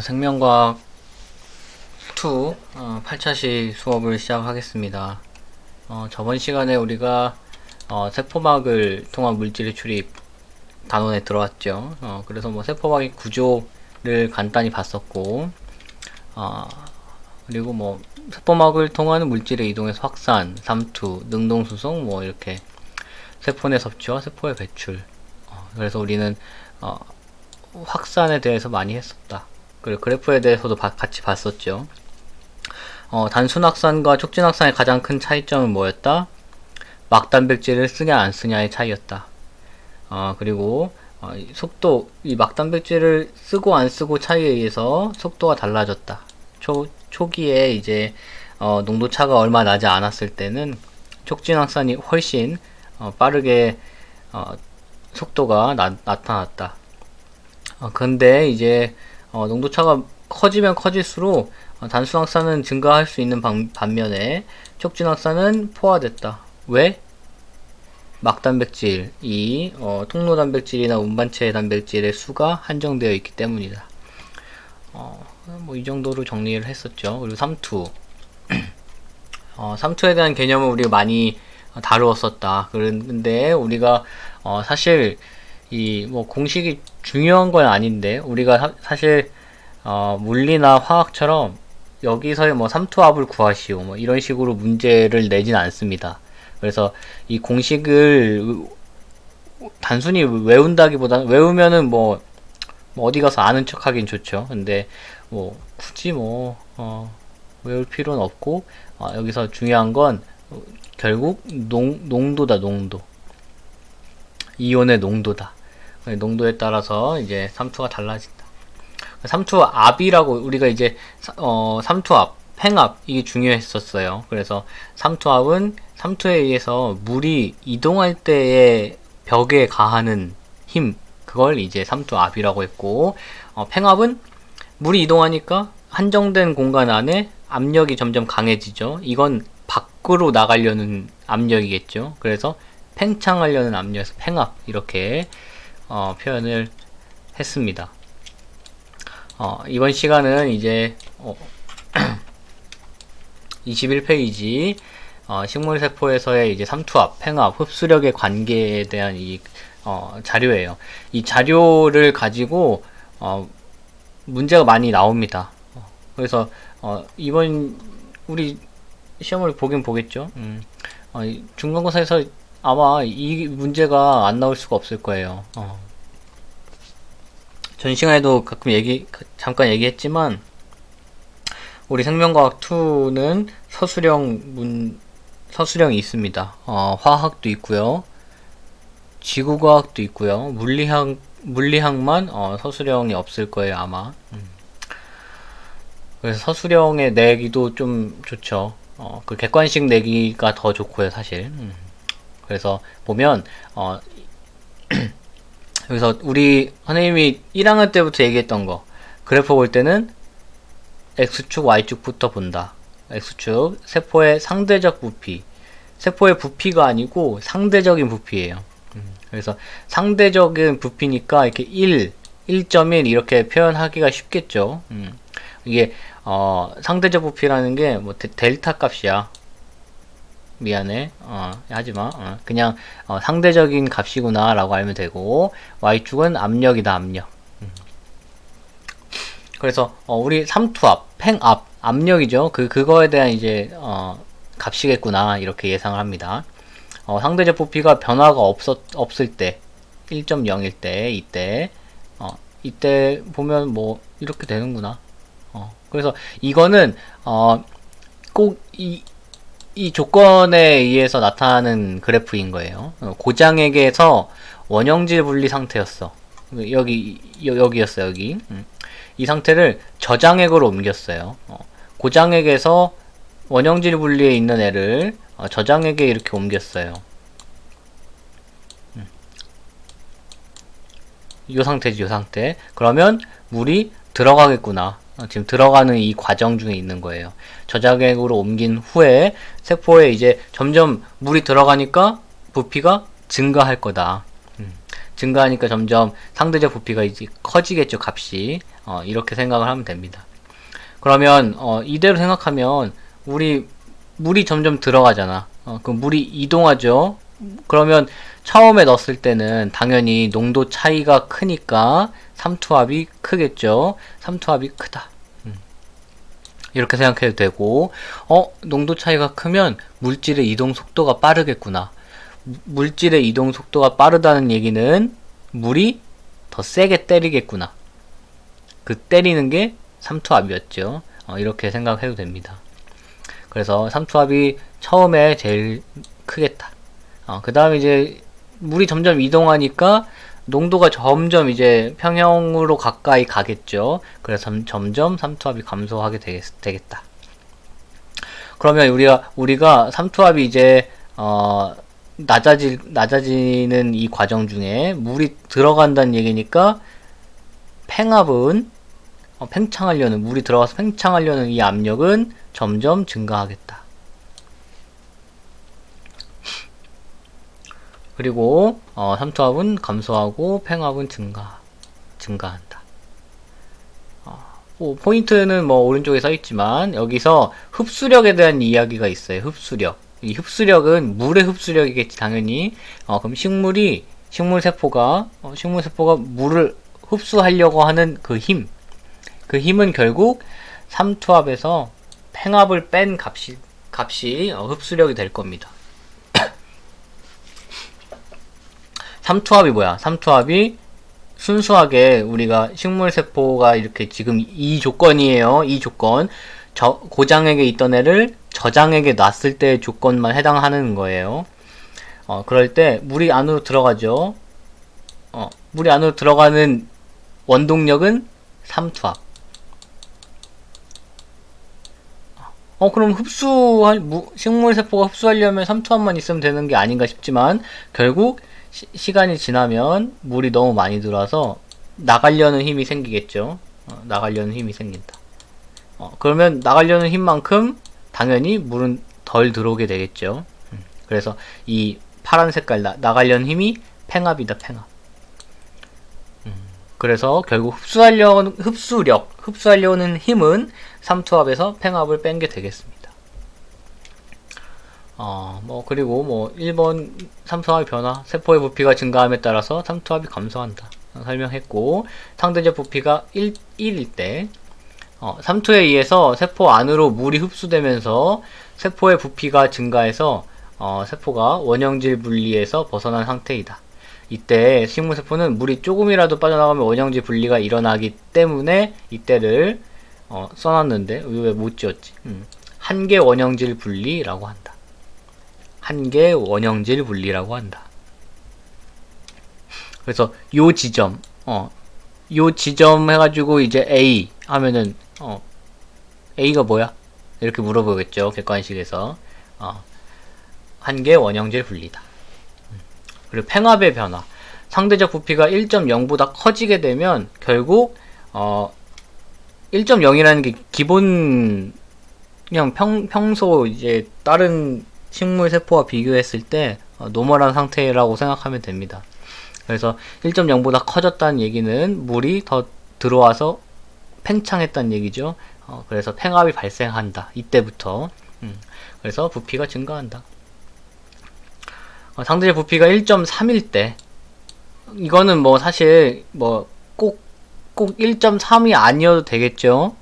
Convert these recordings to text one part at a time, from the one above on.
생명과학 2 8차시 수업을 시작하겠습니다. 저번 시간에 우리가 세포막을 통한 물질의 출입 단원에 들어왔죠. 그래서 뭐 세포막의 구조를 간단히 봤었고, 그리고 뭐 세포막을 통한 물질의 이동에서 확산, 삼투, 능동수송, 뭐 이렇게 세포 내 섭취와 세포의 배출. 그래서 우리는 확산에 대해서 많이 했었다. 그리고 그래프에 대해서도 같이 봤었죠. 단순 확산과 촉진 확산의 가장 큰 차이점은 뭐였다? 막단백질을 쓰냐 안 쓰냐의 차이였다. 그리고 속도, 이 막단백질을 쓰고 안 쓰고 차이에 의해서 속도가 달라졌다. 초기에 이제 농도차가 얼마 나지 않았을 때는 촉진 확산이 훨씬 빠르게 속도가 나타났다. 근데 이제 농도차가 커지면 커질수록 단순 확산은 증가할 수 있는 반면에 촉진 확산은 포화됐다. 왜? 막단백질이 통로 단백질이나 운반체 단백질의 수가 한정되어 있기 때문이다. 뭐 이 정도로 정리를 했었죠. 그리고 삼투. 삼투에 대한 개념을 우리가 많이 다루었었다. 그런데 우리가 사실 이 뭐 공식이 중요한 건 아닌데 우리가 사실 물리나 화학처럼 여기서의 뭐 삼투압을 구하시오 뭐 이런 식으로 문제를 내진 않습니다. 그래서 이 공식을 단순히 외운다기보다는 외우면은 뭐 어디 가서 아는 척 하긴 좋죠. 근데 뭐 굳이 뭐 외울 필요는 없고 여기서 중요한 건 결국 농도다. 농도, 이온의 농도다. 농도에 따라서 이제 삼투가 달라진다. 삼투압이라고 우리가 이제 삼투압, 팽압 이게 중요했었어요. 그래서 삼투압은 삼투에 의해서 물이 이동할 때의 벽에 가하는 힘, 그걸 이제 삼투압이라고 했고, 팽압은 물이 이동하니까 한정된 공간 안에 압력이 점점 강해지죠. 이건 밖으로 나가려는 압력이겠죠. 그래서 팽창하려는 압력에서 팽압 이렇게 표현을 했습니다. 이번 시간은 이제 21페이지 식물세포에서의 이제 삼투압, 팽압, 흡수력의 관계에 대한 이 자료예요. 이 자료를 가지고 문제가 많이 나옵니다. 그래서 이번 우리 시험을 보긴 보겠죠. 중간고사에서 아마 이 문제가 안 나올 수가 없을 거예요. 전 시간에도 잠깐 얘기했지만, 우리 생명과학 2는 서술형이 있습니다. 화학도 있고요. 지구과학도 있고요. 물리학만 서술형이 없을 거예요, 아마. 그래서 서술형의 내기도 좀 좋죠. 그 객관식 내기가 더 좋고요, 사실. 그래서 보면 여기서 우리 선생님이 1학년 때부터 얘기했던 거, 그래프 볼 때는 X축, Y축부터 본다. X축, 세포의 상대적 부피. 세포의 부피가 아니고 상대적인 부피예요. 그래서 상대적인 부피니까 이렇게 1.1 이렇게 표현하기가 쉽겠죠. 이게 상대적 부피라는 게 뭐 델타 값이야. 미안해. 하지마. 그냥 상대적인 값이구나 라고 알면 되고, Y축은 압력이다. 압력. 그래서 우리 삼투압, 팽압, 압력이죠. 그거에 대한 이제 값이겠구나 이렇게 예상을 합니다. 상대적 부피가 변화가 없을 때, 1.0일 때, 이때 보면 뭐 이렇게 되는구나. 그래서 이거는 꼭 이 조건에 의해서 나타나는 그래프인 거예요. 고장액에서 원형질 분리 상태였어. 여기였어, 여기. 이 상태를 저장액으로 옮겼어요. 고장액에서 원형질 분리에 있는 애를 저장액에 이렇게 옮겼어요. 이 상태지, 이 상태. 그러면 물이 들어가겠구나. 지금 들어가는 이 과정 중에 있는 거예요. 저장액으로 옮긴 후에 세포에 이제 점점 물이 들어가니까 부피가 증가할 거다. 증가하니까 점점 상대적 부피가 이제 커지겠죠, 값이. 이렇게 생각을 하면 됩니다. 그러면 이대로 생각하면 물이 점점 들어가잖아. 그 물이 이동하죠. 그러면 처음에 넣었을 때는 당연히 농도 차이가 크니까 삼투압이 크겠죠. 삼투압이 크다. 이렇게 생각해도 되고, 농도 차이가 크면 물질의 이동 속도가 빠르겠구나. 물질의 이동 속도가 빠르다는 얘기는 물이 더 세게 때리겠구나. 그 때리는 게 삼투압이었죠. 이렇게 생각해도 됩니다. 그래서 삼투압이 처음에 제일 크겠다. 그 다음에 이제 물이 점점 이동하니까 농도가 점점 이제 평형으로 가까이 가겠죠. 그래서 점점 삼투압이 감소하게 되겠다. 그러면 우리가 삼투압이 이제 낮아지는 이 과정 중에 물이 들어간다는 얘기니까 팽압은 팽창하려는, 물이 들어가서 팽창하려는 이 압력은 점점 증가하겠다. 그리고 삼투압은 감소하고 팽압은 증가한다. 포인트는 뭐 오른쪽에 써 있지만 여기서 흡수력에 대한 이야기가 있어요. 흡수력. 이 흡수력은 물의 흡수력이겠지, 당연히. 그럼 식물세포가 물을 흡수하려고 하는 그 힘은 결국 삼투압에서 팽압을 뺀 값이 흡수력이 될 겁니다. 삼투압이 뭐야? 삼투압이 순수하게 우리가 식물세포가 이렇게 지금 이 조건이에요. 이 조건. 고장액에 있던 애를 저장액에 놨을 때의 조건만 해당하는 거예요. 그럴 때 물이 안으로 들어가죠. 물이 안으로 들어가는 원동력은 삼투압. 그럼 식물세포가 흡수하려면 삼투압만 있으면 되는 게 아닌가 싶지만, 결국, 시간이 지나면 물이 너무 많이 들어와서 나가려는 힘이 생기겠죠. 나가려는 힘이 생긴다. 그러면 나가려는 힘만큼 당연히 물은 덜 들어오게 되겠죠. 그래서 이 파란 색깔 나가려는 힘이 팽압이다, 팽압. 그래서 결국 흡수하려는 힘은 삼투압에서 팽압을 뺀 게 되겠습니다. 그리고 1번 삼투압의 변화, 세포의 부피가 증가함에 따라서 삼투압이 감소한다. 설명했고, 상대적 부피가 1일 때, 삼투에 의해서 세포 안으로 물이 흡수되면서 세포의 부피가 증가해서, 세포가 원형질 분리에서 벗어난 상태이다. 이때 식물세포는 물이 조금이라도 빠져나가면 원형질 분리가 일어나기 때문에 이때를 써놨는데 왜 못 지었지? 한계 원형질 분리라고 한다. 한계 원형질 분리라고 한다. 그래서 요 지점 해가지고 이제 A 하면은 A가 뭐야? 이렇게 물어보겠죠. 객관식에서. 한계 원형질 분리다. 그리고 팽압의 변화. 상대적 부피가 1.0보다 커지게 되면 결국 1.0이라는 게 기본 그냥 평소 이제 다른 식물 세포와 비교했을 때 노멀한 상태라고 생각하면 됩니다. 그래서 1.0보다 커졌다는 얘기는 물이 더 들어와서 팽창했다는 얘기죠. 그래서 팽압이 발생한다. 이때부터. 그래서 부피가 증가한다. 상대적 부피가 1.3일 때, 이거는 뭐 사실 꼭 1.3이 아니어도 되겠죠.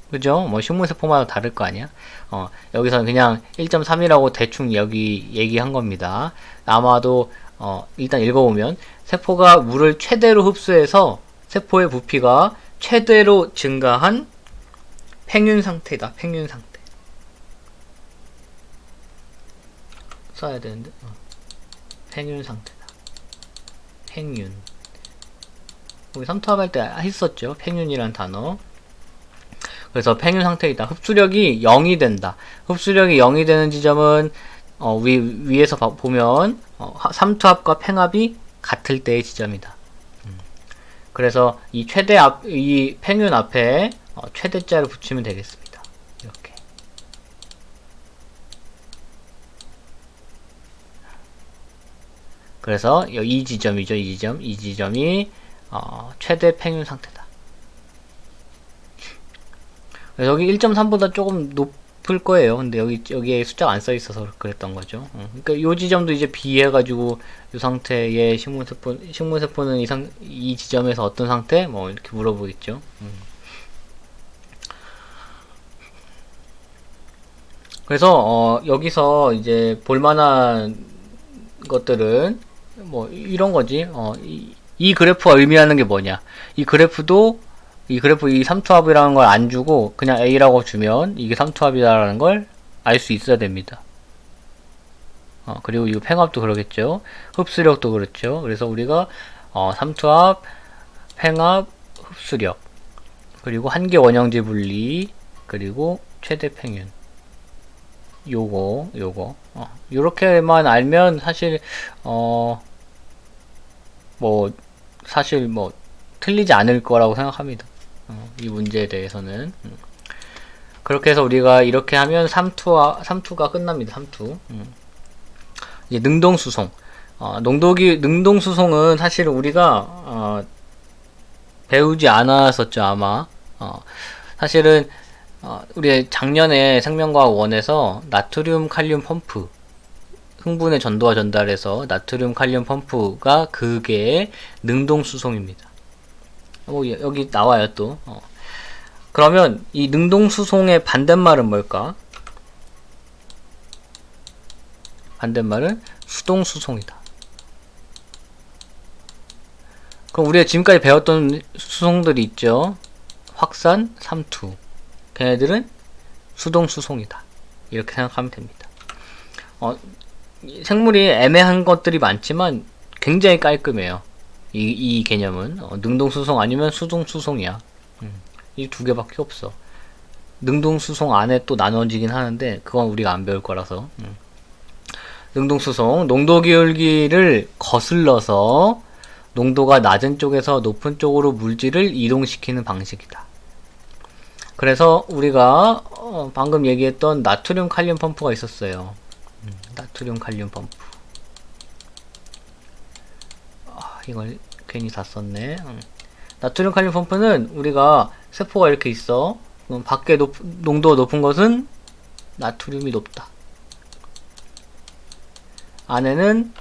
그죠? 식물세포마다 다를 거 아니야? 여기서는 그냥 1.3이라고 대충 여기 얘기한 겁니다. 아마도 일단 읽어보면, 세포가 물을 최대로 흡수해서 세포의 부피가 최대로 증가한 팽윤 상태다. 팽윤 상태. 써야 되는데. 팽윤 상태다. 팽윤. 우리 삼투압 할 때 했었죠. 팽윤이란 단어. 그래서 팽윤 상태이다. 흡수력이 0이 된다. 흡수력이 0이 되는 지점은 위에서 보면 삼투압과 팽압이 같을 때의 지점이다. 그래서 이 팽윤 앞에 최대자를 붙이면 되겠습니다. 이렇게. 그래서 이 지점이죠. 이 지점이 최대 팽윤 상태다. 여기 1.3보다 조금 높을 거예요. 근데 여기에 숫자가 안 써 있어서 그랬던 거죠. 그러니까 이 지점도 이제 비해가지고 이 상태의 식물세포는 이 지점에서 어떤 상태? 뭐 이렇게 물어보겠죠. 그래서 여기서 이제 볼만한 것들은 뭐 이런 거지. 이 그래프가 의미하는 게 뭐냐? 이 그래프 이 삼투압이라는 걸 안 주고 그냥 A라고 주면 이게 삼투압이다라는 걸 알 수 있어야 됩니다. 그리고 이 팽압도 그러겠죠. 흡수력도 그렇죠. 그래서 우리가 삼투압, 팽압, 흡수력, 그리고 한계 원형지 분리, 그리고 최대 팽윤. 요거 요렇게만 알면 사실 사실 틀리지 않을 거라고 생각합니다. 이 문제에 대해서는. 그렇게 해서 우리가 이렇게 하면 3투가 끝납니다. 3투. 이제 능동수송. 능동수송은 사실 우리가 배우지 않았었죠, 아마. 사실은 우리 작년에 생명과학 1에서 나트륨 칼륨 펌프, 흥분의 전도와 전달에서 나트륨 칼륨 펌프가 그게 능동수송입니다. 여기 나와요 또. 그러면 이 능동수송의 반대말은 뭘까? 반대말은 수동수송이다. 그럼 우리가 지금까지 배웠던 수송들이 있죠. 확산, 삼투. 걔네들은 수동수송이다. 이렇게 생각하면 됩니다. 생물이 애매한 것들이 많지만 굉장히 깔끔해요. 이 개념은 능동수송 아니면 수동수송이야. 이 두 개밖에 없어. 능동수송 안에 또 나눠지긴 하는데 그건 우리가 안 배울 거라서. 능동수송, 농도기울기를 거슬러서 농도가 낮은 쪽에서 높은 쪽으로 물질을 이동시키는 방식이다. 그래서 우리가 방금 얘기했던 나트륨 칼륨 펌프가 있었어요. 나트륨 칼륨 펌프. 이걸 괜히 다 썼네. 나트륨 칼륨 펌프는 우리가 세포가 이렇게 있어. 그럼 밖에 농도가 높은 것은 나트륨이 높다. 안에는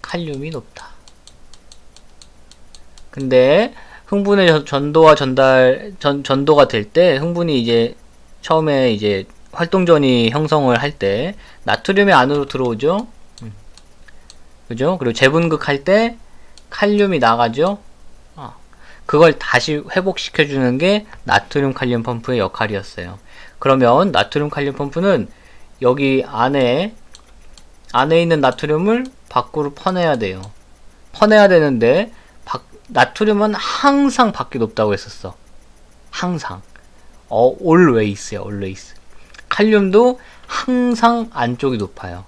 칼륨이 높다. 근데 흥분의 전도와 전도가 될 때 흥분이 이제 처음에 이제 활동전이 형성을 할 때 나트륨이 안으로 들어오죠. 그죠? 그리고 재분극할 때 칼륨이 나가죠. 그걸 다시 회복시켜주는 게 나트륨 칼륨 펌프의 역할이었어요. 그러면 나트륨 칼륨 펌프는 여기 안에 있는 나트륨을 밖으로 퍼내야 돼요. 퍼내야 되는데 나트륨은 항상 밖이 높다고 했었어. 항상. always요, always. 칼륨도 항상 안쪽이 높아요.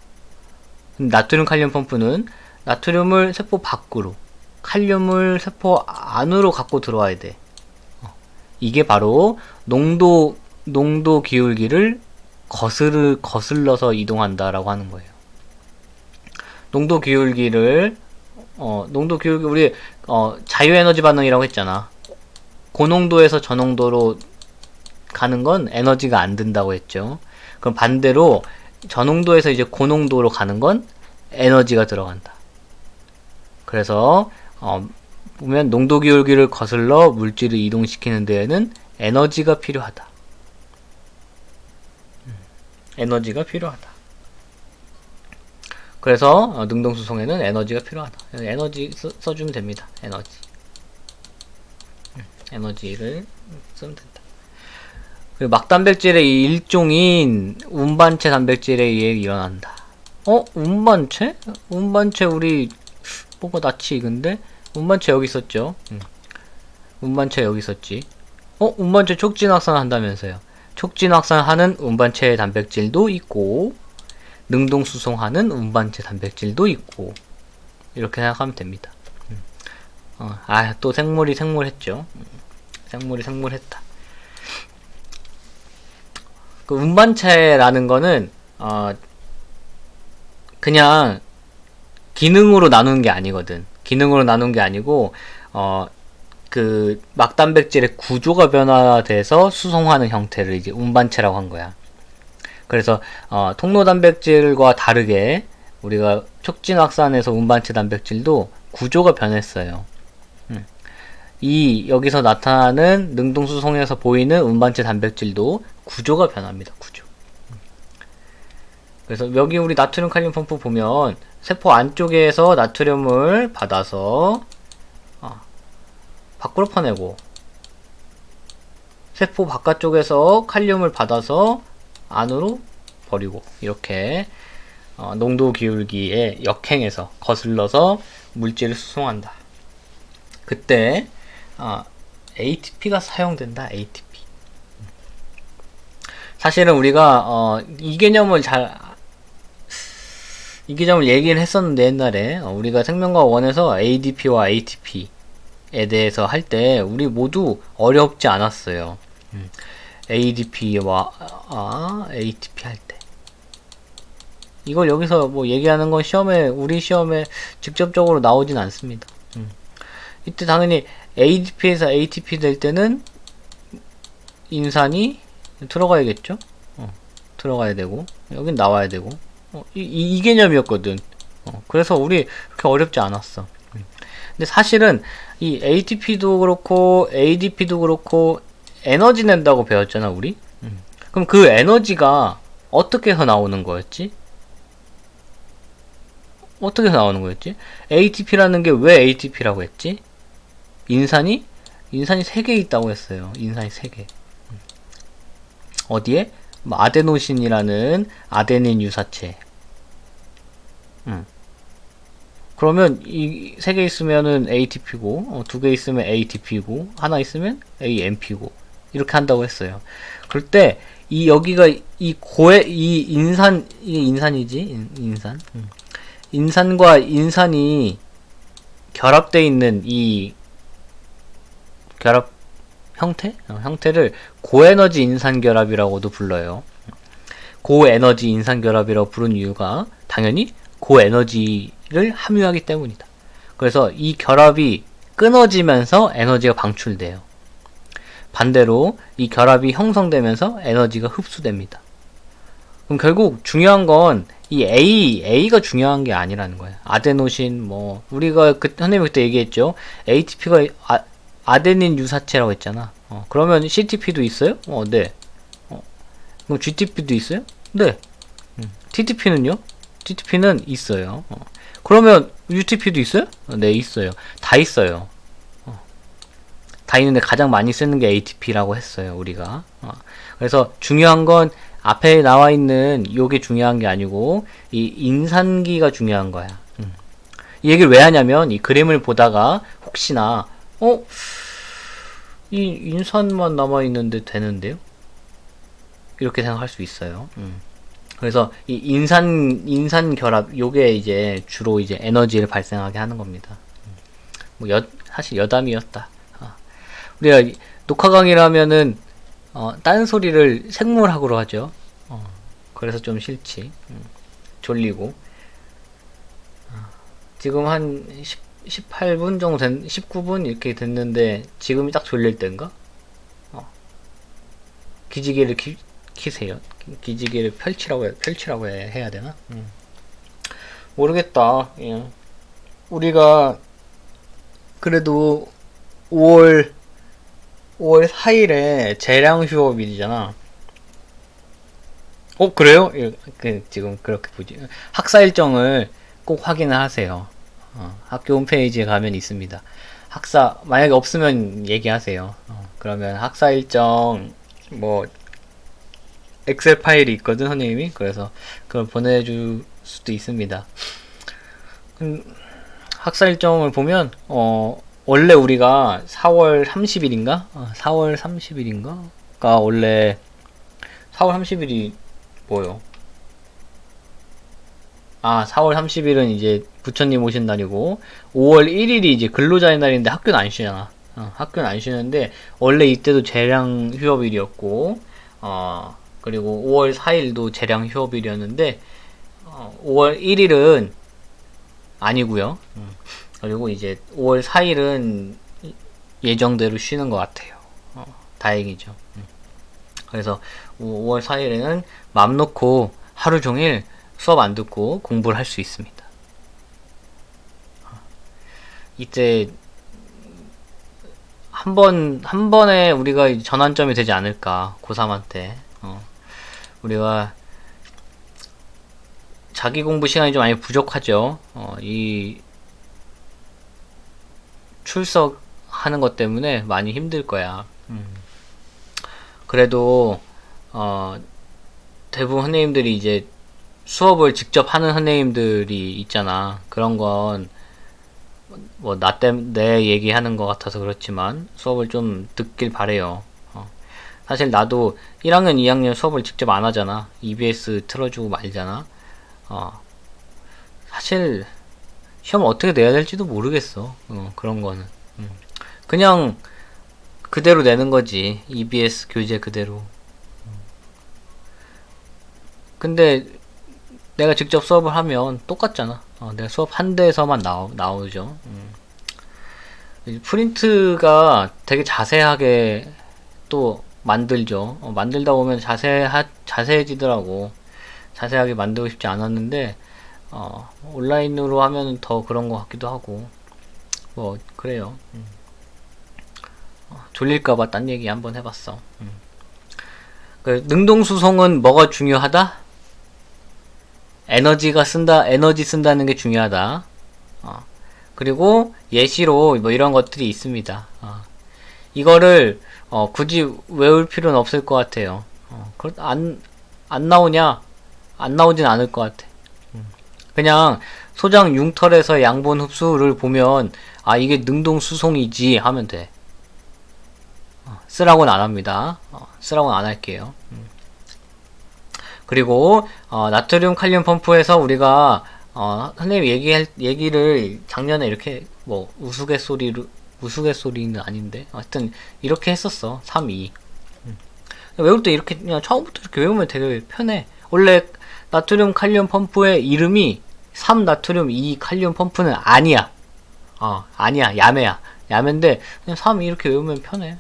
나트륨 칼륨 펌프는 나트륨을 세포 밖으로, 칼륨을 세포 안으로 갖고 들어와야 돼. 이게 바로 농도 기울기를 거슬러서 이동한다라고 하는 거예요. 농도 기울기를 우리 자유에너지 반응이라고 했잖아. 고농도에서 저농도로 가는 건 에너지가 안 든다고 했죠. 그럼 반대로 저농도에서 이제 고농도로 가는 건 에너지가 들어간다. 그래서 보면 농도 기울기를 거슬러 물질을 이동시키는 데에는 에너지가 필요하다. 에너지가 필요하다. 그래서 능동수송에는 에너지가 필요하다. 에너지 써주면 됩니다. 에너지를 쓰면 된다. 그리고 막단백질의 일종인 운반체 단백질에 의해 일어난다. 운반체? 운반체 우리 뭐가 낯이 익은데? 운반체 여기 있었죠. 운반체 여기 있었지. 운반체 촉진 확산한다면서요. 촉진 확산하는 운반체 단백질도 있고 능동수송하는 운반체 단백질도 있고 이렇게 생각하면 됩니다. 또 생물했죠. 생물했다. 그 운반체라는 거는 그냥 기능으로 나누는 게 아니거든. 기능으로 나누는 게 아니고 그 막단백질의 구조가 변화돼서 수송하는 형태를 이제 운반체라고 한 거야. 그래서 통로 단백질과 다르게 우리가 촉진확산에서 운반체 단백질도 구조가 변했어요. 이 여기서 나타나는 능동수송에서 보이는 운반체 단백질도 구조가 변합니다. 구조. 그래서 여기 우리 나트륨 칼륨 펌프 보면 세포 안쪽에서 나트륨을 받아서 밖으로 퍼내고, 세포 바깥쪽에서 칼륨을 받아서 안으로 버리고, 이렇게 농도 기울기에 역행해서 거슬러서 물질을 수송한다. 그때 ATP가 사용된다. ATP. 사실은 우리가 이 개념을 얘기를 했었는데, 옛날에 우리가 생명과학 1에서 ADP와 ATP에 대해서 할 때 우리 모두 어렵지 않았어요. ADP와 ATP 할 때 이걸 여기서 뭐 얘기하는 건 우리 시험에 직접적으로 나오진 않습니다. 이때 당연히 ADP에서 ATP 될 때는 인산이 들어가야겠죠. 들어가야 되고, 여긴 나와야 되고, 이 개념이었거든. 그래서 우리 그렇게 어렵지 않았어. 근데 사실은 이 ATP도 그렇고 ADP도 그렇고 에너지 낸다고 배웠잖아, 우리. 그럼 그 에너지가 어떻게 해서 나오는 거였지? 어떻게 해서 나오는 거였지? ATP라는 게 왜 ATP라고 했지? 인산이 3개 있다고 했어요. 인산이 3개. 어디에? 아데노신이라는 아데닌 유사체. 그러면 이 3개 있으면은 ATP고, 2개 있으면 ATP고, 하나 있으면 AMP고, 이렇게 한다고 했어요. 그럴 때, 여기가, 이 인산, 이게 인산이지? 인산? 인산과 인산이 결합되어 있는 이 결합 형태를 고에너지 인산결합이라고도 불러요. 고에너지 인산결합이라고 부른 이유가 당연히 고에너지를 함유하기 때문이다. 그래서 이 결합이 끊어지면서 에너지가 방출돼요. 반대로 이 결합이 형성되면서 에너지가 흡수됩니다. 그럼 결국 중요한 건 이 A가 중요한 게 아니라는 거예요. 아데노신, 우리가 선생님이 그때 얘기했죠. ATP가 아데닌 유사체라고 했잖아. 그러면 CTP도 있어요? 네. 그럼 GTP도 있어요? 네. TTP는요? TTP는 있어요. 그러면 UTP도 있어요? 네, 있어요. 다 있어요. 다 있는데 가장 많이 쓰는 게 ATP라고 했어요, 우리가. 그래서 중요한 건 앞에 나와 있는 요게 중요한 게 아니고 이 인산기가 중요한 거야. 이 얘기를 왜 하냐면 이 그림을 보다가 혹시나 이 인산만 남아 있는데 되는데요? 이렇게 생각할 수 있어요. 그래서 이 인산 결합 요게 이제 주로 이제 에너지를 발생하게 하는 겁니다. 사실 여담이었다. 우리가 녹화 강의를 하면은 딴소리를 생물학으로 하죠. 그래서 좀 싫지. 졸리고. 지금 한 18분 정도 19분 이렇게 됐는데 지금이 딱 졸릴 때인가? 기지개를 키세요. 기지개를 펼치라고 해야 되나? 모르겠다. 예. 우리가 그래도 5월 4일에 재량 휴업일이잖아. 그래요? 지금 그렇게 보지. 학사 일정을 꼭 확인을 하세요. 학교 홈페이지에 가면 있습니다. 만약에 없으면 얘기하세요. 그러면 학사 일정, 엑셀 파일이 있거든, 선생님이. 그래서 그걸 보내줄 수도 있습니다. 학사 일정을 보면, 원래 우리가 4월 30일인가? 4월 30일인가?가 원래 4월 30일이 뭐요? 4월 30일은 이제 부처님 오신 날이고 5월 1일이 이제 근로자의 날인데 학교는 안 쉬잖아. 학교는 안 쉬는데 원래 이때도 재량 휴업일이었고 그리고 5월 4일도 재량 휴업일이었는데 5월 1일은 아니고요. 그리고 이제 5월 4일은 예정대로 쉬는 것 같아요. 다행이죠. 그래서 5월 4일에는 맘 놓고 하루 종일 수업 안 듣고 공부를 할 수 있습니다. 이때 한 번에 우리가 전환점이 되지 않을까, 고3한테. 우리가 자기 공부 시간이 좀 많이 부족하죠. 이 출석하는 것 때문에 많이 힘들 거야. 그래도 대부분 선생님들이 이제 수업을 직접 하는 선생님들이 있잖아. 그런 건 뭐 내 얘기하는 것 같아서 그렇지만 수업을 좀 듣길 바래요. 사실 나도 1학년, 2학년 수업을 직접 안 하잖아. EBS 틀어주고 말잖아. 사실 시험 어떻게 내야 될지도 모르겠어. 그런 거는 그냥 그대로 내는 거지. EBS 교재 그대로. 근데 내가 직접 수업을 하면 똑같잖아. 내가 수업 한 대에서만 나오죠. 프린트가 되게 자세하게 또 만들죠. 만들다 보면 자세해지더라고. 자세하게 만들고 싶지 않았는데 온라인으로 하면 더 그런 것 같기도 하고 뭐 그래요. 졸릴까봐 딴 얘기 한번 해봤어. 그 능동수송은 뭐가 중요하다? 에너지 쓴다는 게 중요하다. 그리고 예시로 뭐 이런 것들이 있습니다. 이거를 굳이 외울 필요는 없을 것 같아요. 안 나오냐? 안 나오진 않을 것 같아. 그냥 소장 융털에서 양분 흡수를 보면 이게 능동수송이지 하면 돼. 쓰라고는 안 합니다. 쓰라고는 안 할게요. 그리고 나트륨 칼륨 펌프에서 우리가 선생님 얘기를 작년에 이렇게 뭐 우스갯소리는 아닌데 하여튼 이렇게 했었어. 3, 2 외울 때 이렇게 그냥 처음부터 이렇게 외우면 되게 편해. 원래 나트륨 칼륨 펌프의 이름이 3나트륨 2 칼륨 펌프는 아니야. 아니야. 야매야. 야매인데 그냥 3, 2 이렇게 외우면 편해.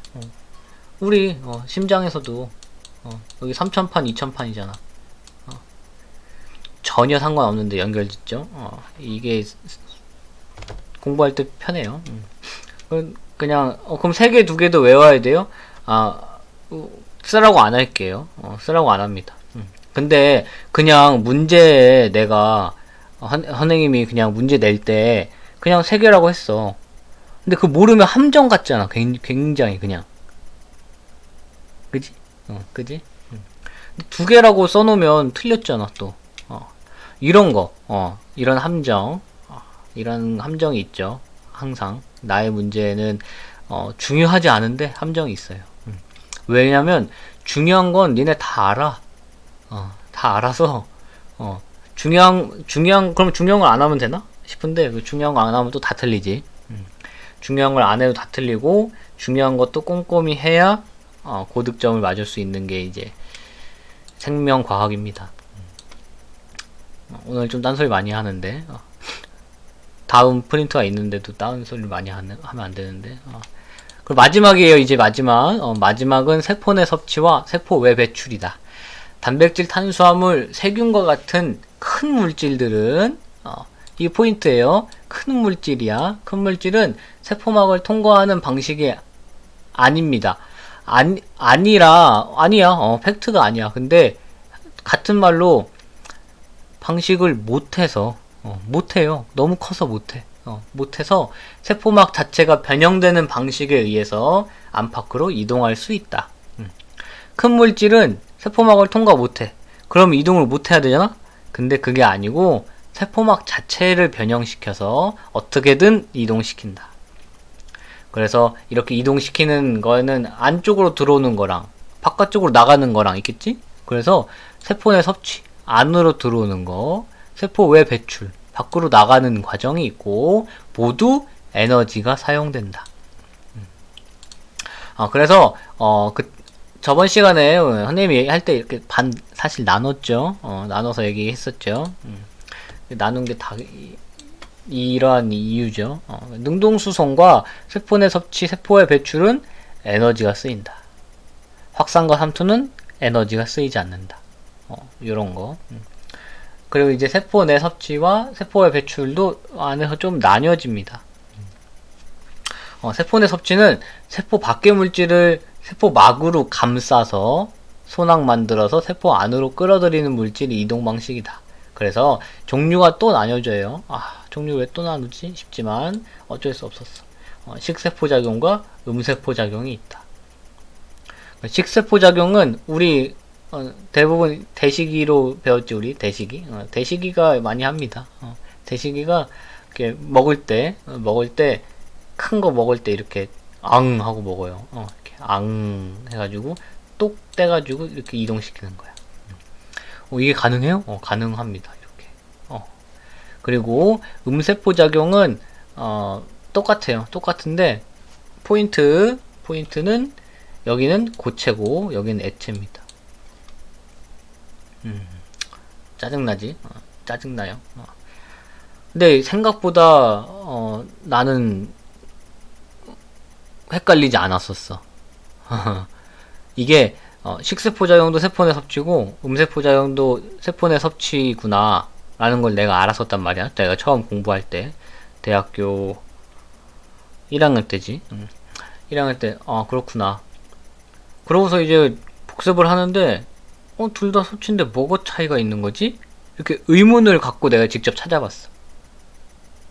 우리 심장에서도 여기 3000판 2000판이잖아. 전혀 상관없는데 연결짓죠. 이게 공부할 때 편해요. 그냥 그럼 3개 2개도 외워야 돼요? 쓰라고 안 할게요. 쓰라고 안 합니다. 근데 그냥 문제에 내가 선생님이 그냥 문제 낼 때 그냥 3개라고 했어. 근데 그 모르면 함정 같잖아. 굉장히 그냥. 그지? 그지? 2개라고 써놓으면 틀렸잖아 또. 이런 거, 이런 함정, 이런 함정이 있죠. 항상 나의 문제는 중요하지 않은데 함정이 있어요. 왜냐면 중요한 건 니네 다 알아. 다 알아서 그럼 중요한 걸 안 하면 되나 싶은데 그 중요한 거 안 하면 또 다 틀리지. 중요한 걸 안 해도 다 틀리고 중요한 것도 꼼꼼히 해야 고득점을 맞을 수 있는 게 이제 생명과학입니다. 오늘 좀 딴소리 많이 하는데 다음 프린트가 있는데도 딴소리 많이 하면 안 되는데 그리고 마지막이에요. 이제 마지막은 세포 내 섭취와 세포 외 배출이다. 단백질, 탄수화물, 세균과 같은 큰 물질들은 이게 포인트예요. 큰 물질이야. 큰 물질은 세포막을 통과하는 방식이 아닙니다. 아니야. 팩트가 아니야. 근데 같은 말로 방식을 못해서 못해요. 너무 커서 못해. 못해서 세포막 자체가 변형되는 방식에 의해서 안팎으로 이동할 수 있다. 큰 물질은 세포막을 통과 못해. 그럼 이동을 못해야 되잖아? 근데 그게 아니고 세포막 자체를 변형시켜서 어떻게든 이동시킨다. 그래서 이렇게 이동시키는 거는 안쪽으로 들어오는 거랑 바깥쪽으로 나가는 거랑 있겠지? 그래서 세포 내 섭취, 안으로 들어오는 거, 세포 외 배출, 밖으로 나가는 과정이 있고 모두 에너지가 사용된다. 그래서 저번 시간에 선생님이 얘기할 때 이렇게 사실 나눴죠. 나눠서 얘기했었죠. 나눈 게 다 이러한 이유죠. 능동수송과 세포 내 섭취, 세포의 배출은 에너지가 쓰인다. 확산과 삼투는 에너지가 쓰이지 않는다. 이런 거. 그리고 이제 세포 내 섭취와 세포의 배출도 안에서 좀 나뉘어집니다. 세포 내 섭취는 세포 밖의 물질을 세포막으로 감싸서 소낙 만들어서 세포 안으로 끌어들이는 물질이 이동 방식이다. 그래서 종류가 또 나뉘어져요. 종류 왜 또 나누지 싶지만 어쩔 수 없었어. 식세포 작용과 음세포 작용이 있다. 식세포 작용은 우리 대부분 대시기로 배웠지. 우리 대시기. 대시기가 많이 합니다. 대시기가 이렇게 먹을 때 큰 거 먹을 때 이렇게 앙 하고 먹어요. 이렇게 앙 해가지고 똑 떼가지고 이렇게 이동시키는 거야. 이게 가능해요? 가능합니다. 이렇게. 그리고 음세포 작용은 똑같아요. 똑같은데 포인트는 여기는 고체고 여기는 액체입니다. 짜증나지? 짜증나요. 근데 생각보다 나는 헷갈리지 않았었어. 이게 식세포 작용도 세포 내 섭취고 음세포 작용도 세포 내 섭취구나 라는 걸 내가 알았었단 말이야. 내가 처음 공부할 때 대학교 1학년 때지. 1학년 때 그렇구나. 그러고서 이제 복습을 하는데 둘 다 섭취인데 뭐가 차이가 있는 거지? 이렇게 의문을 갖고 내가 직접 찾아봤어.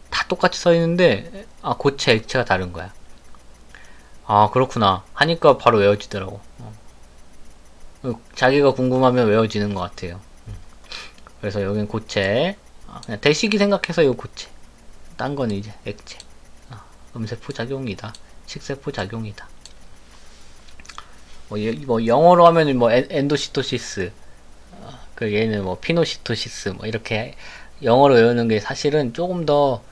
다 똑같이 써 있는데 고체 액체가 다른 거야. 그렇구나 하니까 바로 외워지더라고. 자기가 궁금하면 외워지는 것 같아요. 그래서 여긴 고체. 그냥 대식이 생각해서 이 고체. 딴 거는 이제 액체. 음세포 작용이다. 식세포 작용이다. 뭐 영어로 하면은 뭐 엔도시토시스. 그 얘는 뭐 피노시토시스 뭐 이렇게 영어로 외우는 게 사실은 조금 더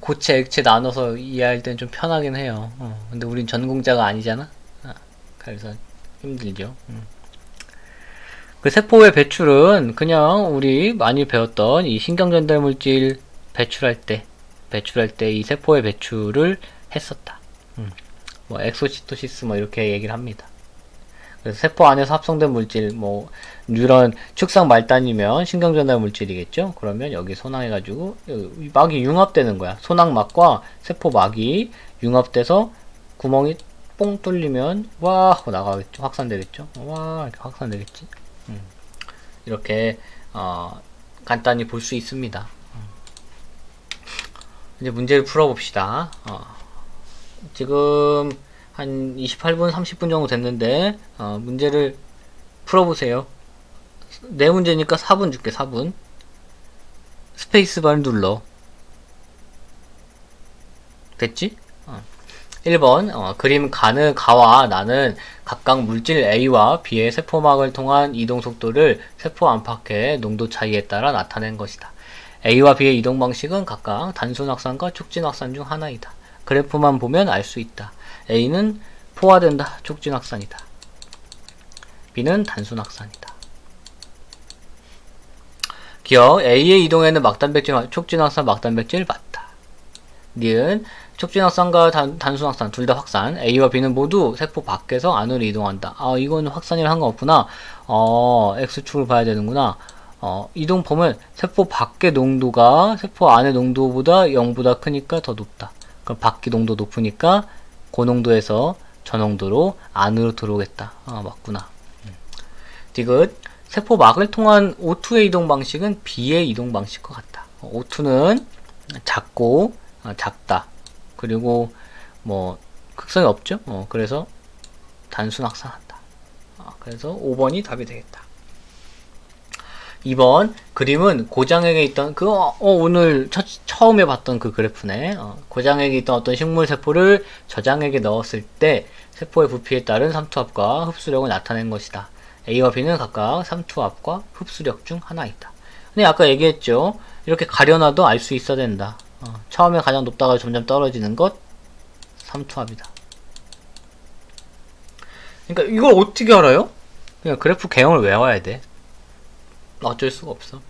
고체 액체 나눠서 이해할 땐 좀 편하긴 해요. 근데 우린 전공자가 아니잖아. 그래서 힘들죠. 그 세포의 배출은 그냥 우리 많이 배웠던 이 신경전달 물질 배출할 때 이 세포의 배출을 했었다. 뭐 엑소시토시스 뭐 이렇게 얘기를 합니다. 그래서 세포 안에서 합성된 물질, 뭐 뉴런 축상 말단이면 신경전달 물질이겠죠. 그러면 여기 소낭해가지고 막이 융합되는 거야. 소낭막과 세포막이 융합돼서 구멍이 뽕 뚫리면 와 하고 나가겠죠. 확산되겠죠. 와 이렇게 확산되겠지. 이렇게 간단히 볼 수 있습니다. 이제 문제를 풀어봅시다. 지금 한 28분, 30분 정도 됐는데 문제를 풀어보세요. 네 문제니까 4분 줄게. 4분. 스페이스바를 눌러. 됐지? 1번 그림 가와 나는 각각 물질 A와 B의 세포막을 통한 이동 속도를 세포 안팎의 농도 차이에 따라 나타낸 것이다. A와 B의 이동 방식은 각각 단순 확산과 촉진 확산 중 하나이다. 그래프만 보면 알 수 있다. A는 포화된다. 촉진 확산이다. B는 단순 확산이다. 기억 A의 이동에는 막단백질, 촉진 확산, 막단백질 맞다. 니은 촉진 확산과 단순 확산 둘 다 확산. A와 B는 모두 세포 밖에서 안으로 이동한다. 이건 확산이랑 상관없구나. X축을 봐야 되는구나. 이동 범은 세포 밖의 농도가 세포 안의 농도보다 0보다 크니까 더 높다. 그럼 밖의 농도 높으니까 고농도에서 저농도로 안으로 들어오겠다. 맞구나. 디귿 세포막을 통한 O2의 이동 방식은 B의 이동 방식과 같다. O2는 작고 작다. 그리고 뭐 극성이 없죠. 그래서 단순 확산한다. 그래서 5번이 답이 되겠다. 2번 그림은 고장액에 있던 오늘 처음에 봤던 그 그래프네. 고장액에 있던 어떤 식물 세포를 저장액에 넣었을 때 세포의 부피에 따른 삼투압과 흡수력을 나타낸 것이다. A와 B는 각각 삼투압과 흡수력 중 하나이다. 근데 아까 얘기했죠. 이렇게 가려놔도 알 수 있어야 된다. 처음에 가장 높다가 점점 떨어지는 것 삼투압이다. 그러니까 이걸 어떻게 알아요? 그냥 그래프 개형을 외워야 돼. 어쩔 수가 없어.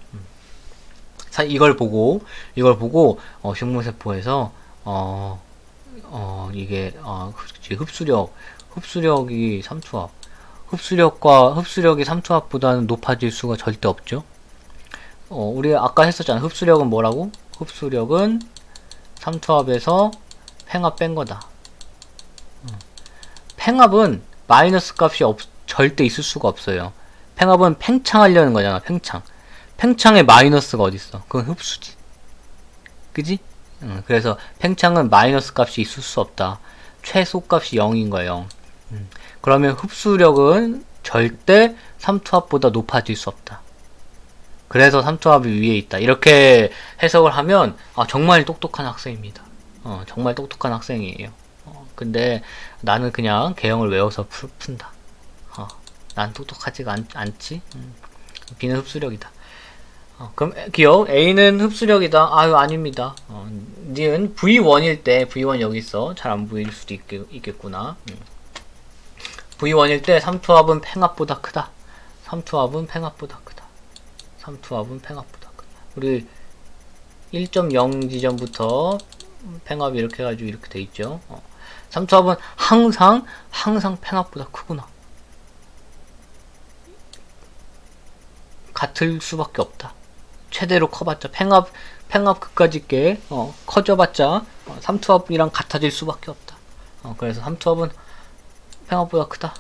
이걸 보고 식물세포에서 이게 흡수력이 삼투압, 흡수력이 삼투압보다는 높아질 수가 절대 없죠. 우리 아까 했었잖아. 흡수력은 뭐라고? 흡수력은 삼투압에서 팽합 뺀 거다. 팽합은 마이너스 값이 절대 있을 수가 없어요. 팽합은 팽창하려는 거잖아. 팽창에 마이너스가 어딨어? 그건 흡수지. 그지? 그래서 팽창은 마이너스 값이 있을 수 없다. 최소 값이 0인 거예요. 그러면 흡수력은 절대 삼투압보다 높아질 수 없다. 그래서 삼투압이 위에 있다. 이렇게 해석을 하면 정말 똑똑한 학생입니다. 정말 똑똑한 학생이에요. 근데 나는 그냥 개형을 외워서 푼다. 난 똑똑하지가 않지? B는 흡수력이다. 그럼 기억 A는 흡수력이다. 아유 아닙니다. 니은 V1일 때 V1 여기 있어. 잘 안 보일 수도 있겠구나. V1일 때 삼투압은 팽합보다 크다. 삼투압은 팽합보다 크다. 우리 1.0 지점부터 팽합이 이렇게 해가지고 이렇게 돼 있죠. 삼투압은 항상 팽합보다 크구나. 같을 수밖에 없다. 최대로 커봤자 팽합 끝까지 게 커져봤자 삼투압이랑 같아질 수밖에 없다. 그래서 삼투압은 팽합보다 크다.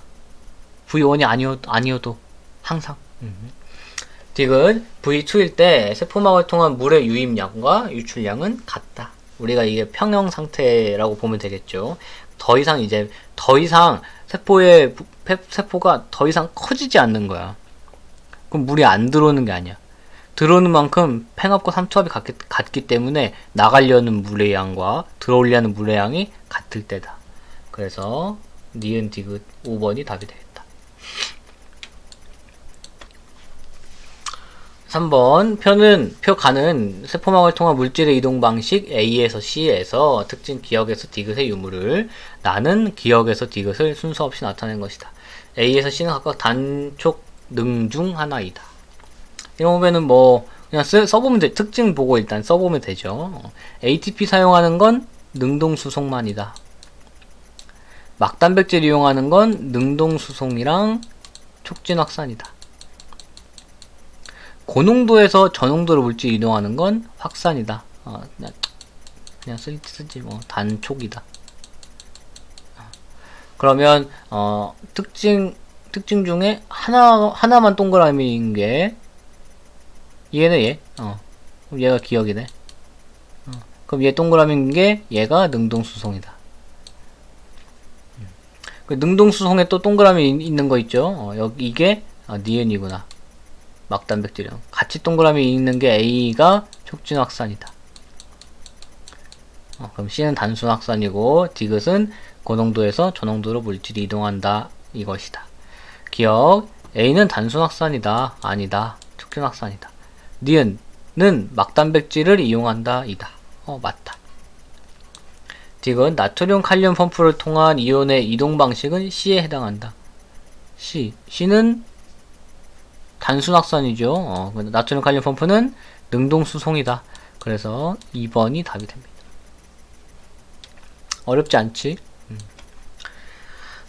V1이 아니어도 항상. 지금 V2일 때 세포막을 통한 물의 유입량과 유출량은 같다. 우리가 이게 평형 상태라고 보면 되겠죠. 더 이상 세포가 더 이상 커지지 않는 거야. 그럼 물이 안 들어오는 게 아니야. 들어오는 만큼 팽합과 삼투압이 같기 때문에 나가려는 물의 양과 들어오려는 물의 양이 같을 때다. 그래서 니은 디귿 5번이 답이 되겠다. 3번 표가는 세포막을 통한 물질의 이동 방식 A에서 C에서 특징 기역에서 디귿의 유무를 나는 기역에서 디귿을 순서 없이 나타낸 것이다. A에서 C는 각각 단촉 능 중 하나이다. 이런 보면은 그냥 써보면 돼. 특징 보고 일단 써보면 되죠. ATP 사용하는 건 능동수송만이다. 막단백질 이용하는 건 능동수송이랑 촉진확산이다. 고농도에서 저농도로 물질 이동하는 건 확산이다. 그냥 쓰지 단촉이다. 그러면 특징 중에 하나만 동그라미인 게 얘는 얘. 그럼 얘가 기억이네. 그럼 얘 동그라미인 게 얘가 능동수송이다. 그 능동수송에 또 동그라미 있는 거 있죠. 여기 이게 니은이구나. 막단백질이랑 같이 동그라미 있는 게 A가 촉진 확산이다. 그럼 C는 단순 확산이고 디귿은 고농도에서 저농도로 물질이 이동한다. 이것이다. 기억 A는 단순 확산이다. 아니다. 촉진 확산이다. 니은는 막단백질을 이용한다. 이다. 맞다. 디귿 나트륨 칼륨 펌프를 통한 이온의 이동 방식은 C에 해당한다. C는 단순 확산이죠. 나트륨 칼륨 펌프는 능동수송이다. 그래서 2번이 답이 됩니다. 어렵지 않지?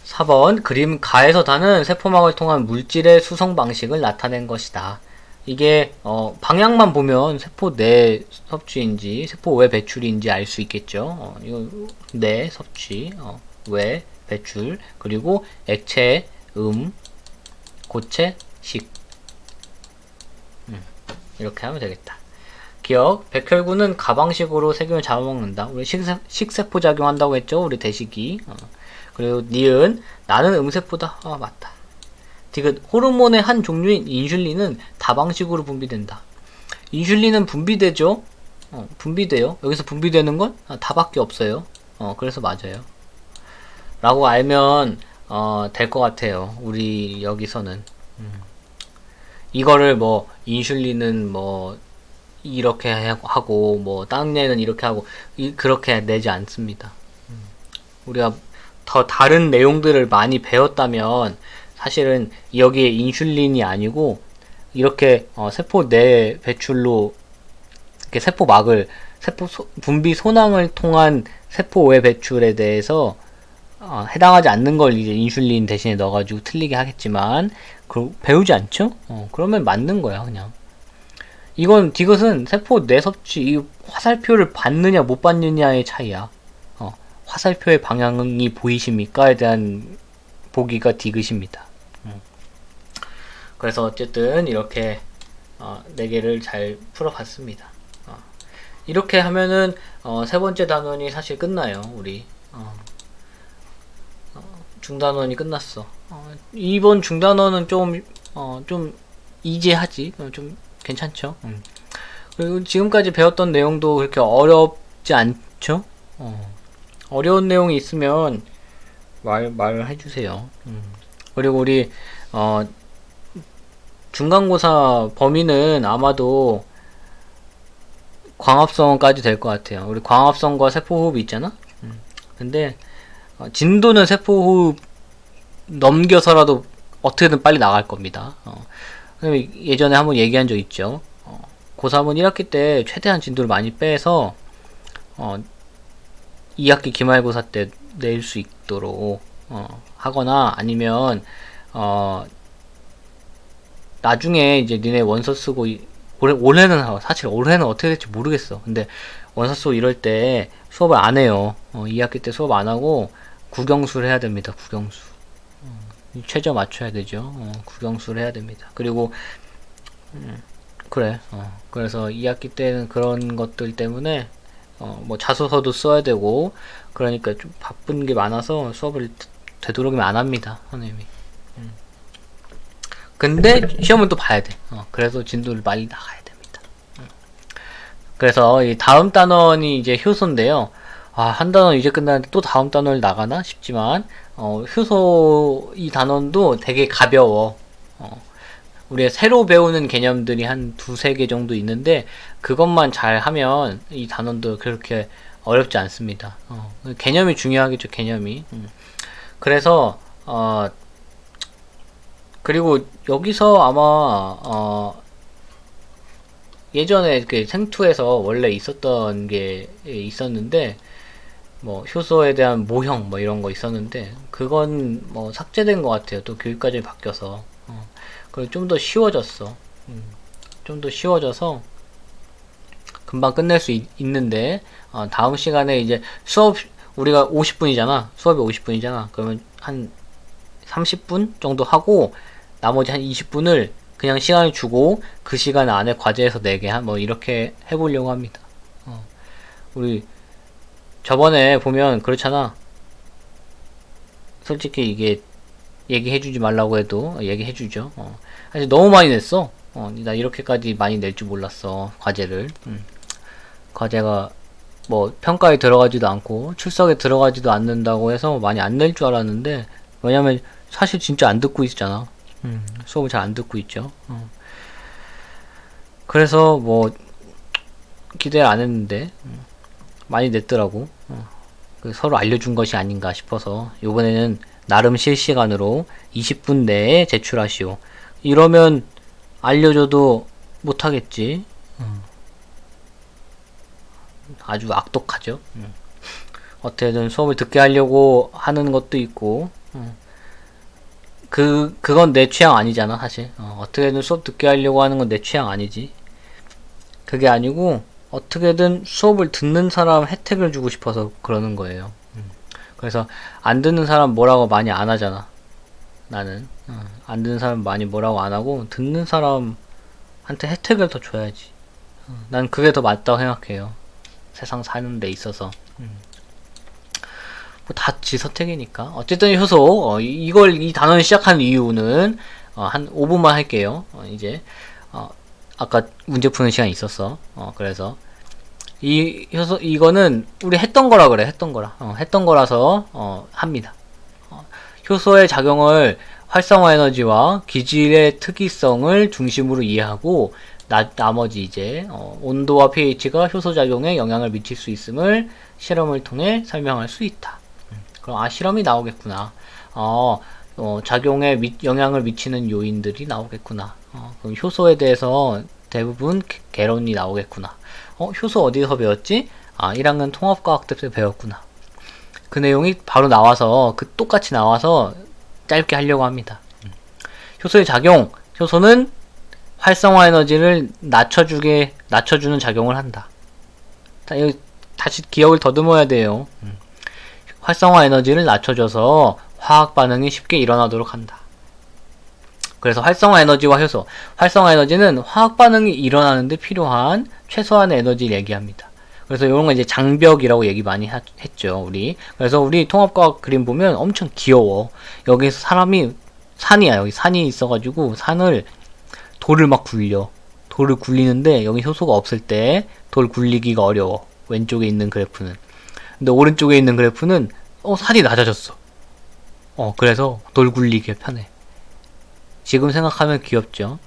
4번 그림 가에서 다는 세포막을 통한 물질의 수송 방식을 나타낸 것이다. 이게 방향만 보면 세포 내 섭취인지 세포 외 배출인지 알 수 있겠죠. 이거 내 섭취, 외 배출, 그리고 액체, 고체, 식. 이렇게 하면 되겠다. 기억, 백혈구는 가방식으로 세균을 잡아먹는다. 우리 식세포 작용한다고 했죠. 우리 대식이. 그리고 니은, 나는 음세포다. 맞다. 디귿, 호르몬의 한 종류인 인슐린은 다방식으로 분비된다. 인슐린은 분비되죠. 분비돼요. 여기서 분비되는 건 다밖에 없어요. 그래서 맞아요. 라고 알면 될 것 같아요. 우리 여기서는. 이거를 인슐린은 이렇게 하고 다른 애는 이렇게 하고 그렇게 내지 않습니다. 우리가 더 다른 내용들을 많이 배웠다면 사실은 여기에 인슐린이 아니고 이렇게 세포 내 배출로 이렇게 분비 손항을 통한 세포 외 배출에 대해서 해당하지 않는 걸 이제 인슐린 대신에 넣어가지고 틀리게 하겠지만, 배우지 않죠? 그러면 맞는 거야, 그냥. 디귿은 세포 내 섭취, 이 화살표를 받느냐 못 받느냐의 차이야. 화살표의 방향이 보이십니까?에 대한 보기가 디귿입니다. 그래서 어쨌든 이렇게 4개를 잘 풀어봤습니다. 이렇게 하면은 세 번째 단원이 사실 끝나요. 우리 중단원이 끝났어. 이번 중단원은 좀 이지하지. 좀 괜찮죠. 그리고 지금까지 배웠던 내용도 그렇게 어렵지 않죠. 어려운 내용이 있으면 말을 해주세요. 그리고 우리 중간고사 범위는 아마도 광합성까지 될 것 같아요. 우리 광합성과 세포호흡이 있잖아. 근데 진도는 세포호흡 넘겨서라도 어떻게든 빨리 나갈 겁니다. 예전에 한번 얘기한 적 있죠. 고3은 1학기 때 최대한 진도를 많이 빼서 2학기 기말고사 때 낼 수 있도록 하거나, 아니면 나중에 이제 니네 원서 쓰고 올해는 사실 올해는 어떻게 될지 모르겠어. 근데 원서 쓰고 이럴 때 수업을 안 해요. 2학기 때 수업 안 하고 국영수를 해야 됩니다. 국영수. 최저 맞춰야 되죠. 국영수를 해야 됩니다. 그리고 그래. 그래서 2학기 때는 그런 것들 때문에 뭐 자소서도 써야 되고, 그러니까 좀 바쁜 게 많아서 수업을 되도록이면 안 합니다, 선생님이. 근데 시험은 또 봐야 돼. 그래서 진도를 많이 나가야 됩니다. 그래서 이 다음 단원이 이제 효소인데요. 한 단원 이제 끝나는데 또 다음 단원을 나가나 싶지만, 효소 이 단원도 되게 가벼워. 우리가 새로 배우는 개념들이 한 두세 개 정도 있는데, 그것만 잘 하면 이 단원도 그렇게 어렵지 않습니다. 개념이 중요하겠죠, 개념이. 그래서, 그리고 여기서 아마, 예전에 그 생투에서 원래 있었던 게 있었는데, 뭐 효소에 대한 모형 뭐 이런 거 있었는데, 그건 뭐 삭제된 것 같아요. 또 교육과정이 바뀌어서. 그리고 좀 더 쉬워졌어. 좀 더 쉬워져서 금방 끝낼 수 있는데, 다음 시간에 이제 우리가 50분이잖아. 수업이 50분이잖아. 그러면 한 30분 정도 하고, 나머지 한 20분을 그냥 시간을 주고, 그 시간 안에 과제에서 4개 뭐 이렇게 해보려고 합니다. 우리 저번에 보면 그렇잖아. 솔직히 이게 얘기해주지 말라고 해도 얘기해주죠. 사실 너무 많이 냈어. 나 이렇게까지 많이 낼 줄 몰랐어, 과제를. 과제가 뭐 평가에 들어가지도 않고 출석에 들어가지도 않는다고 해서 많이 안 낼 줄 알았는데, 왜냐면 사실 진짜 안 듣고 있잖아. 수업을 잘 안 듣고 있죠. 그래서 뭐 기대 안 했는데 많이 냈더라고. 서로 알려준 것이 아닌가 싶어서 요번에는 나름 실시간으로 20분 내에 제출하시오. 이러면 알려줘도 못하겠지. 아주 악독하죠. 어떻게든 수업을 듣게 하려고 하는 것도 있고, 그건 내 취향 아니잖아, 사실. 어떻게든 수업 듣게 하려고 하는 건 내 취향 아니지. 그게 아니고, 어떻게든 수업을 듣는 사람 혜택을 주고 싶어서 그러는 거예요. 그래서 안 듣는 사람 뭐라고 많이 안 하잖아. 나는 안 듣는 사람 많이 뭐라고 안 하고, 듣는 사람한테 혜택을 더 줘야지. 난 그게 더 맞다고 생각해요. 세상 사는 데 있어서. 뭐 다 지 선택이니까. 어쨌든 효소, 이 단어를 시작한 이유는 한 5분만 할게요. 이제 아까 문제 푸는 시간이 있었어. 그래서 이 효소, 이거는 우리 했던 거라 그래. 했던 거라서 합니다. 효소의 작용을 활성화 에너지와 기질의 특이성을 중심으로 이해하고, 나머지 이제 온도와 pH가 효소 작용에 영향을 미칠 수 있음을 실험을 통해 설명할 수 있다. 그럼 실험이 나오겠구나. 작용에 영향을 미치는 요인들이 나오겠구나. 그럼 효소에 대해서 대부분 개론이 나오겠구나. 효소 어디서 배웠지? 1학년 통합과학 때 배웠구나. 그 내용이 바로 나와서 똑같이 나와서 짧게 하려고 합니다. 효소의 작용. 효소는 활성화 에너지를 낮춰주는 작용을 한다. 다시 기억을 더듬어야 돼요. 활성화 에너지를 낮춰줘서 화학 반응이 쉽게 일어나도록 한다. 그래서 활성화 에너지와 효소. 활성화 에너지는 화학 반응이 일어나는데 필요한 최소한의 에너지를 얘기합니다. 그래서 이런 거 이제 장벽이라고 얘기 많이 했죠, 우리. 그래서 우리 통합과학 그림 보면 엄청 귀여워. 여기서 산이야. 여기 산이 있어가지고 돌을 막 굴려. 돌을 굴리는데 여기 효소가 없을 때 돌 굴리기가 어려워. 왼쪽에 있는 그래프는. 근데 오른쪽에 있는 그래프는 산이 낮아졌어. 그래서 돌 굴리기가 편해. 지금 생각하면 귀엽죠.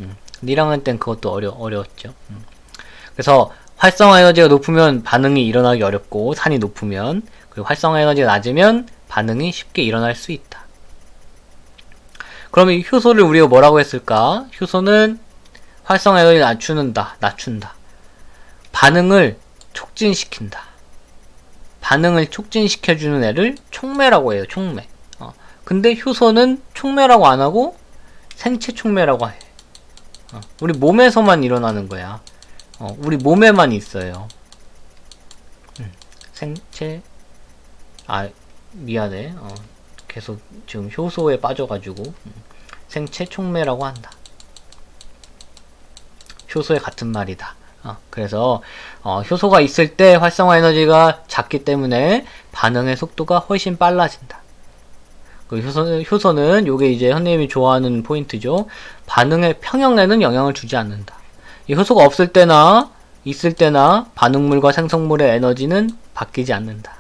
1학년 땐 그것도 어려웠죠. 그래서 활성화 에너지가 높으면 반응이 일어나기 어렵고, 산이 높으면, 그리고 활성화 에너지가 낮으면 반응이 쉽게 일어날 수 있다. 그러면 이 효소를 우리가 뭐라고 했을까? 효소는 활성화 에너지를 낮춘다. 반응을 촉진시킨다. 반응을 촉진시켜주는 애를 촉매라고 해요, 촉매. 근데 효소는 촉매라고 안 하고 생체 촉매라고 해. 우리 몸에서만 일어나는 거야. 우리 몸에만 있어요. 미안해. 계속 지금 효소에 빠져가지고 생체 촉매라고 한다. 효소의 같은 말이다. 그래서 효소가 있을 때 활성화 에너지가 작기 때문에 반응의 속도가 훨씬 빨라진다. 그 효소는 요게 이제 선생님이 좋아하는 포인트죠. 반응의 평형에는 영향을 주지 않는다. 이 효소가 없을 때나 있을 때나 반응물과 생성물의 에너지는 바뀌지 않는다.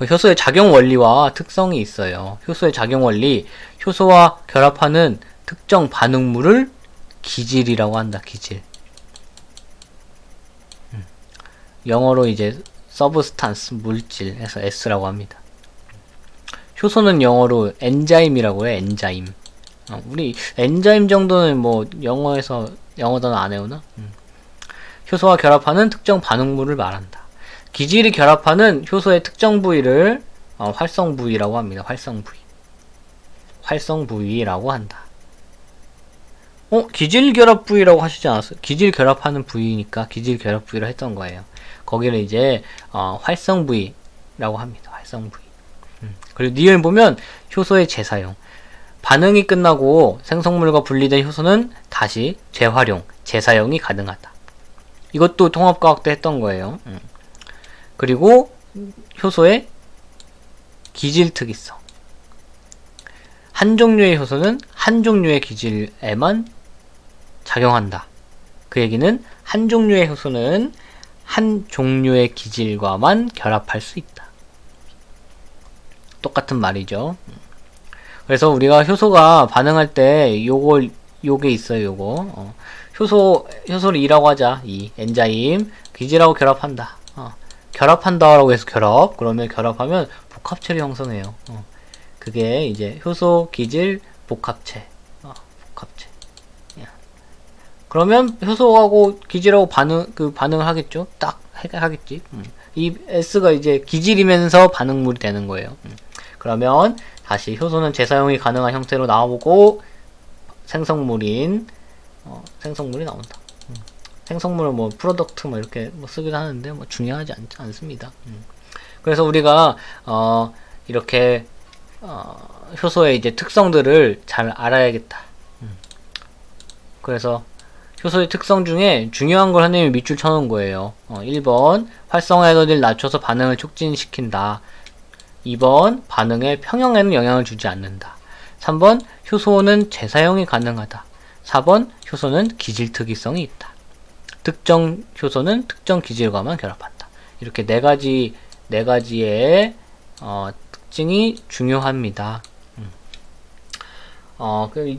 효소의 작용 원리와 특성이 있어요. 효소의 작용 원리, 효소와 결합하는 특정 반응물을 기질이라고 한다. 기질. 영어로 이제 substance, 물질에서 S라고 합니다. 효소는 영어로 엔자임이라고 해요. 엔자임. 우리 엔자임 정도는 뭐 영어 단어 안 해오나? 효소와 결합하는 특정 반응물을 말한다. 기질이 결합하는 효소의 특정 부위를 활성 부위라고 합니다. 활성 부위라고 한다. 기질 결합 부위라고 하시지 않았어요? 기질 결합하는 부위니까 기질 결합 부위를 했던 거예요. 거기를 이제 활성 부위라고 합니다. 활성 부위. 그리고 니을 보면 효소의 재사용. 반응이 끝나고 생성물과 분리된 효소는 다시 재활용, 재사용이 가능하다. 이것도 통합과학 때 했던 거예요. 그리고 효소의 기질 특이성. 한 종류의 효소는 한 종류의 기질에만 작용한다. 그 얘기는 한 종류의 효소는 한 종류의 기질과만 결합할 수 있다. 똑같은 말이죠. 그래서 우리가 효소가 반응할 때 요게 있어요. 요거 효소를 E라고 하자. 엔자임 기질하고 결합한다. 결합한다라고 해서 그러면 결합하면 복합체를 형성해요. 그게 이제 효소 기질 복합체. 복합체. 그러면 효소하고 기질하고 반응을 하겠죠. 딱 하겠지. 이 S가 이제 기질이면서 반응물이 되는 거예요. 그러면 다시 효소는 재사용이 가능한 형태로 나오고 생성물이 나온다. 생성물은 뭐 프로덕트 뭐 이렇게 쓰기도 하는데 뭐 중요하지 않습니다. 그래서 우리가 이렇게 효소의 이제 특성들을 잘 알아야겠다. 그래서 효소의 특성 중에 중요한 걸 선생님이 밑줄 쳐놓은 거예요. 1번 활성화 에너지를 낮춰서 반응을 촉진시킨다. 2번 반응의 평형에는 영향을 주지 않는다. 3번 효소는 재사용이 가능하다. 4번 효소는 기질 특이성이 있다. 특정 효소는 특정 기질과만 결합한다. 이렇게 네 가지의 특징이 중요합니다.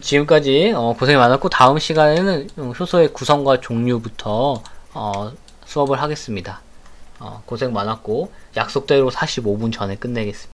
지금까지 고생이 많았고 다음 시간에는 효소의 구성과 종류부터 수업을 하겠습니다. 고생 많았고 약속대로 45분 전에 끝내겠습니다.